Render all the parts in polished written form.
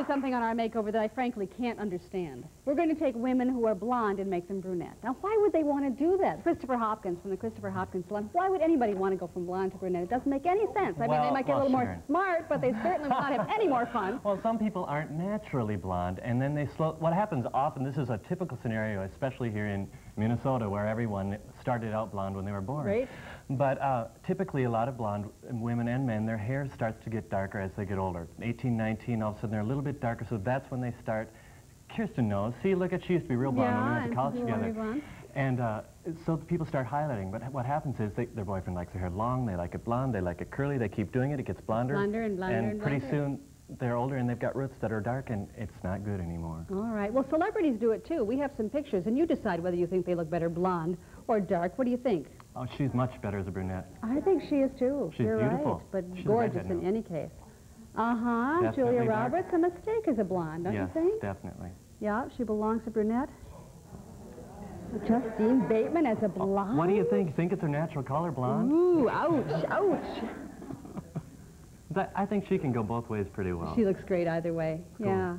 do something on our makeover that I frankly can't understand. We're going to take women who are blonde and make them brunette. Now, why would they want to do that? Christopher Hopkins from the Christopher Hopkins Salon. Why would anybody want to go from blonde to brunette? It doesn't make any sense. I mean, they might get a little more smart, but they certainly will not have any more fun. Well, some people aren't naturally blonde, and then what happens often, this is a typical scenario, especially here in Minnesota, where everyone started out blonde when they were born. Right. But typically, a lot of blonde women and men, their hair starts to get darker as they get older. 18, 19, all of a sudden they're a little bit darker, so that's when they start. Kirsten knows. See, look at, she used to be real blonde when we went to college together. And so people start highlighting, but what happens is their boyfriend likes their hair long, they like it blonde, they like it curly, they keep doing it, it gets blonder. Blonder and blonder and pretty soon they're older and they've got roots that are dark and it's not good anymore. All right. Well, celebrities do it too. We have some pictures and you decide whether you think they look better blonde or dark. What do you think? Oh, she's much better as a brunette. I think she is too. She's beautiful. Right, but gorgeous in any case. Julia Roberts, a mistake as a blonde, don't you think? Yes, definitely. Yeah, she belongs to brunette. Justine Bateman as a blonde? What do you think? You think it's her natural color, blonde? Ooh, ouch, ouch. I think she can go both ways pretty well. She looks great either way. Cool. Yeah.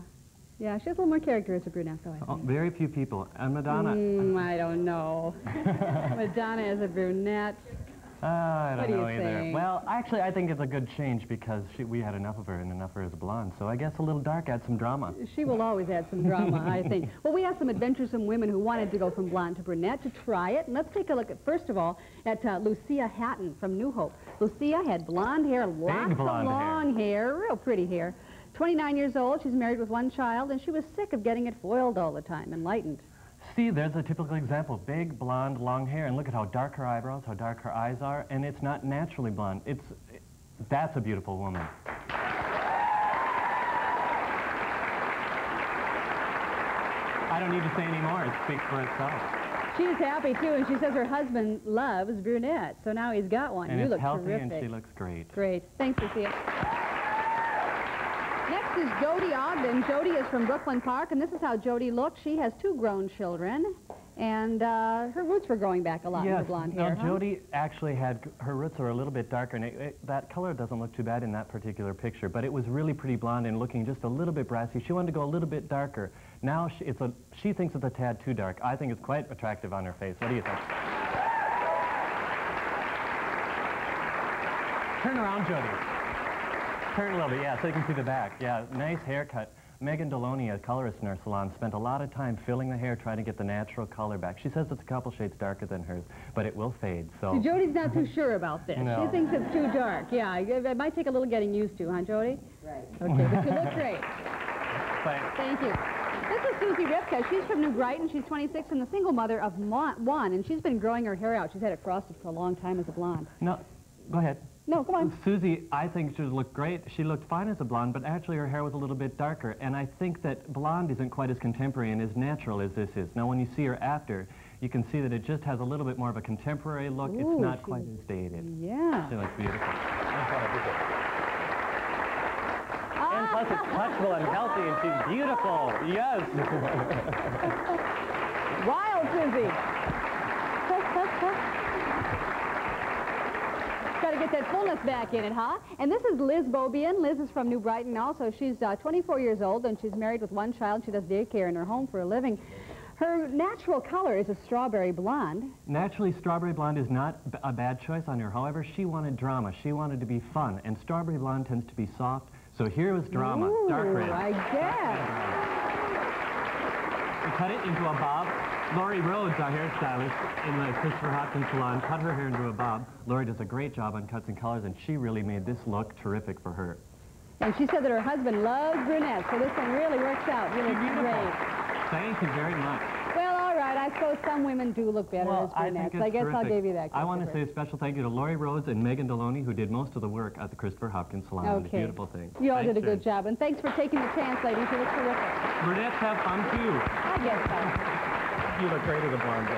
Yeah, she has a little more character as a brunette, though, I think. Very few people. And Madonna... I don't know. Madonna as a brunette. I don't know either. Well, actually, I think it's a good change because we had enough of her and enough of her as a blonde. So I guess a little dark adds some drama. She will always add some drama, I think. Well, we have some adventuresome women who wanted to go from blonde to brunette to try it. And let's take a look at, first of all, at Lucia Hatton from New Hope. Lucia had blonde hair, lots of long hair, real pretty hair. 29 years old, she's married with one child, and she was sick of getting it foiled all the time, enlightened. See, there's a typical example. Big, blonde, long hair, and look at how dark her eyebrows, how dark her eyes are, and it's not naturally blonde. That's a beautiful woman. I don't need to say any more. It speaks for itself. She's happy, too, and she says her husband loves brunette, so now he's got one. And you it's look healthy, terrific. and she looks great. Great. Thanks, Lucia. Next is Jody Ogden. Jody is from Brooklyn Park, and this is how Jody looks. She has 2 grown children, and her roots were growing back a lot in her blonde hair. No, Jody actually her roots are a little bit darker, and that color doesn't look too bad in that particular picture, but it was really pretty blonde and looking just a little bit brassy. She wanted to go a little bit darker. Now she thinks it's a tad too dark. I think it's quite attractive on her face. What do you think? Turn around, Jody. Turn a little bit, yeah, so you can see the back. Yeah, nice haircut. Megan Deloney, a colorist in our salon, spent a lot of time filling the hair, trying to get the natural color back. She says it's a couple shades darker than hers, but it will fade, so... See, Jody's not too sure about this. No. She thinks it's too dark. Yeah, it might take a little getting used to, huh, Jody? Right. Okay, but you look great. Thanks. Thank you. This is Susie Ripka. She's from New Brighton. She's 26 and the single mother of one, and she's been growing her hair out. She's had it frosted for a long time as a blonde. No, go ahead. No, come on. Susie, I think she looked great. She looked fine as a blonde, but actually her hair was a little bit darker. And I think that blonde isn't quite as contemporary and as natural as this is. Now, when you see her after, you can see that it just has a little bit more of a contemporary look. Ooh, it's not quite as dated. Yeah. She looks beautiful. And plus, it's touchable and healthy, and she's beautiful. Yes. Wild Susie. Got to get that fullness back in it, huh? And this is Liz Bobian. Liz is from New Brighton also. She's 24 years old, and she's married with one child. She does daycare in her home for a living. Her natural color is a strawberry blonde. Naturally, strawberry blonde is not a bad choice on her. However, she wanted drama. She wanted to be fun, and strawberry blonde tends to be soft. So here was drama. Ooh, dark red. I guess. We cut it into a bob. Lori Rhodes, our hairstylist in the Christopher Hopkins salon, cut her hair into a bob. Lori does a great job on cuts and colors, and she really made this look terrific for her. And she said that her husband loves brunettes, so this one really works out. You look great. Thank you very much. Well, all right. I suppose some women do look better as brunettes. I guess I'll give you that. I want to say a special thank you to Lori Rhodes and Megan Deloney, who did most of the work at the Christopher Hopkins salon. Okay. A beautiful thing. You all did a good job, and thanks for taking the chance, ladies. You look terrific. Brunettes have fun, too. I guess so. You look great as a blonde.